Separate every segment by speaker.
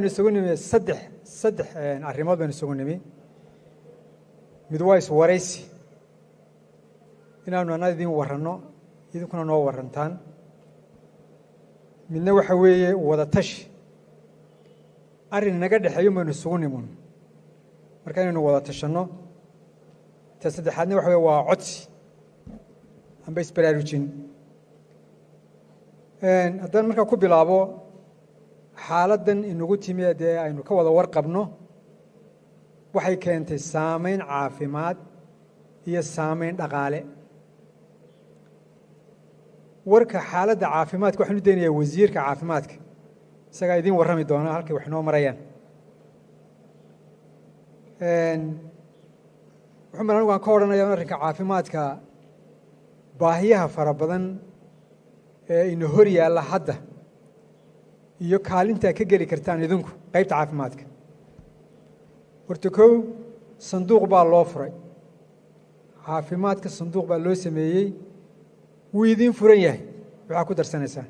Speaker 1: waxaynu isugu nimi saddex arrimood baynu isugu nimi mid waa iswaraysi inaanu annaga idin warranno idinkuna noo warrantaan midna waxa weeye wada tashi arrin naga dhexeeyo baynu isugu nimun marka inaynu wada tashanno ta saddexaadna waxa weeye waa codsi amba isbaraarujin haddaan markaa ku bilaabo xaaladdan inagu timi dee aynu ka wada warqabno waxay keentay saamayn caafimaad iyo saamayn dhaqaale warka xaaladda caafimaadka waxaan u daynayaa wasiirka caafimaadka isagaa idiin warrami doona halkay wax inoo marayaan wuxuu mal anigu aan ka odhanaya arrinka caafimaadka baahiyaha fara badan ee ina hor yaalla hadda iyo kaalintaa ka geli kartaan idinku qaybta caafimaadka horta kow sanduuq baa loo furay caafimaadka sanduuq baa loo sameeyey wuu idiin furan yahay waxaa ku darsanaysaan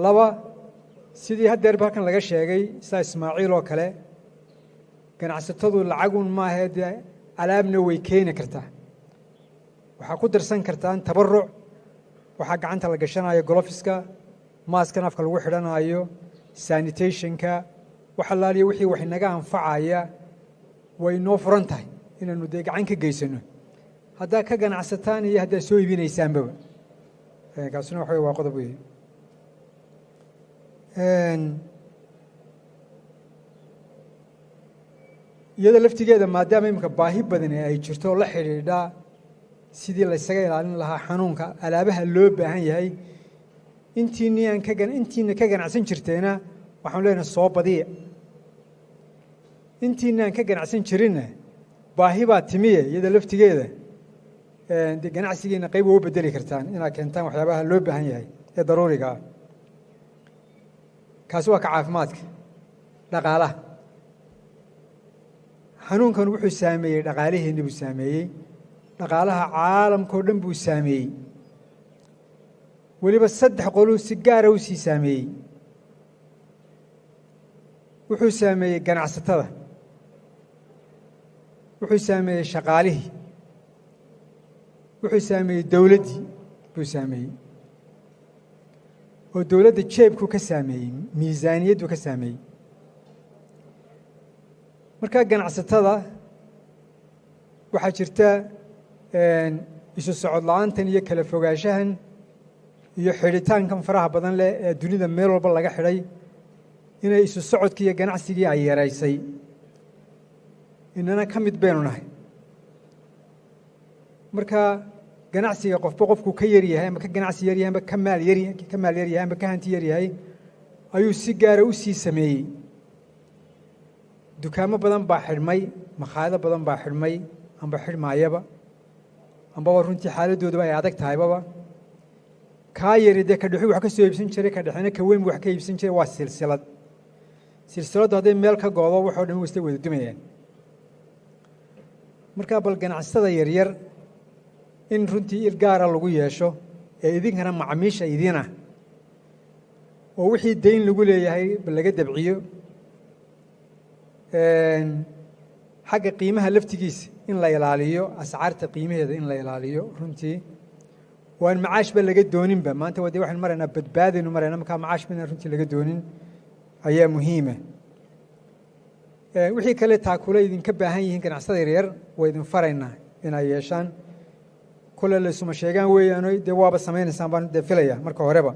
Speaker 1: laba sidii haddeerba halkan laga sheegay saa ismaaciil oo kale ganacsatadu lacagun maahee dee alaabna way keeni kartaa waxaa ku darsan kartaan tabaruc waxaa gacanta la gashanayo golofiska maaskan afka lagu xidhanayo sanitationka wax allaaliya wixii wax inaga anfacaya way noo furan tahay inaanu dee gacan ka geysano haddaa ka ganacsataan iyo haddaa soo iibinaysaanbaba kaasuna waxa wey waa qodob weeye iyada laftigeeda maadaama iminka baahi badani ay jirto oo la xidhiidha sidii laysaga ilaalin lahaa xanuunka alaabaha loo baahan yahay intiina ka ganacsan jirteena waxaanu leenahay soo badiya intiina aan ka ganacsan jirinna baahi baa timiye iyada laftigeeda dee ganacsigiina qayb waa u bedeli kartaan inaad keentaan waxyaabaha loo baahan yahay ee daruuriga ah kaasi waa ka caafimaadka dhaqaalaha xanuunkan wuxuu saameeyey dhaqaaliheenni buu saameeyey dhaqaalaha caalamkao dhan buu saameeyey weliba 3 qoluu si gaara u sii saameeyey wuxuu saameeyey ganacsatada wuxuu saameeyey shaqaalihii wuxuu saameeyey dowladdii buu saameeyey oo dowladda jeebku ka saameeyey miisaaniyaddu ka saameeyey markaa ganacsatada waxaa jirta isu socod la-aantan iyo kala fogaanshahan iyo xidhitaankan faraha badan leh ee dunida meel walba laga xidhay inay isu socodkii iyo ganacsigii ay yaraysay inana ka mid baynu nahay marka ganacsiga qofba qofku ka yar yahay ama ka ganacsi yar yahay amba ka maal yar yahay amba ka hanti yar yahay ayuu si gaara u sii sameeyey dukaamo badan baa xidhmay makhaayado badan baa xidhmay amba xidhmaayaba ambaba runtii xaaladooduba ay adag tahaybaba kaa yari dee ka dhexu wax ka soo iibsan jiray ka dhexena ka weyn wax ka iibsan jiray waa silsiladdu hadday meel ka goodo waxoo dhan wasta wada dumayaan markaa bal ganacsatada yaryar in runtii il gaara lagu yeesho ee idinkana macmiisha idina oo wixii dayn lagu leeyahay laga dabciyo xagga qiimaha laftigiisa in la ilaaliyo ascaarta qiimaheeda in la ilaaliyo runtii waan macaashba laga dooninba maanta waa dee waxaynu maraynaa badbaadaynu maraynaa markaa macaash midaan runtii laga doonin ayaa muhiima wixii kale taakule idinka baahan yihiin ganacsada yaryar waa idin faraynaa inay yeeshaan kole laysuma sheegaan weeyaano dee waaba samaynaysaan baan dee filaya marka horeba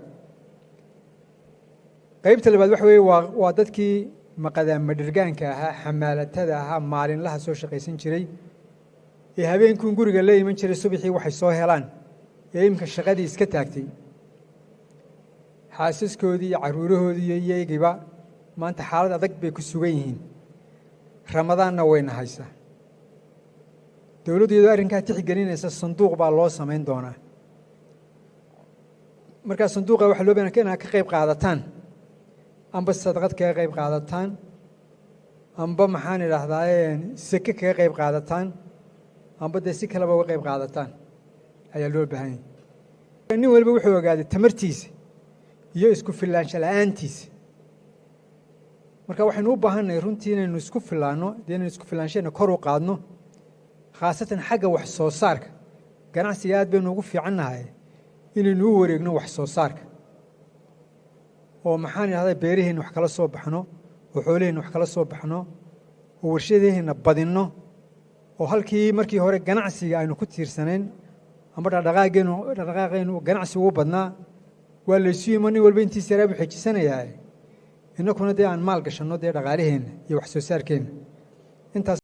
Speaker 1: qaybta labaad waxa weeye waa dadkii maqadaama dhirgaanka ahaa xamaalatada ahaa maalinlaha soo shaqaysan jiray ee habeenkuun guriga la iman jiray subaxii waxay soo helaan ee iminka shaqadii iska taagtay xaasaskoodii iyo carruurahoodii iyo iyagiiba maanta xaalad adag bay ku sugan yihiin ramadaanna wayna haysaa dowladdu iyadoo arrinkaa tixgelinaysa sanduuq baa loo samayn doonaa markaa sanduuqa waxaa loo baahan inaad ka qayb qaadataan amba sadaqad kaga qayb qaadataan amba maxaan idhaahdaa seke kaga qayb qaadataan amba dee si kaleba uga qayb qaadataan ayaa loo baahan yahay nin waliba wuxuu ogaaday tamartiisa iyo isku filaansho la-aantiisa marka waxaynu u baahannahay runtii inaynu isku filaanno dee inaynu isku filaansheena kor u qaadno khaasatan xagga wax soo saarka ganacsiga aad baynu ugu fiicannahay inaynu u wareegno wax soo saarka oo maxaan idhahdaa beeraheenna wax kala soo baxno oo xoolaheenna wax kala soo baxno oo warshadaheenna badinno oo halkii markii hore ganacsiga aynu ku tiirsanayn ama dhaqdhaqaaqeennu ganacsi ugu badnaa waa laysu yimo nin walba intiisa yaraa buu xejisanayaa innakuna dee aan maal gashanno dee dhaqaalaheenna iyo wax soo saarkeenna intaas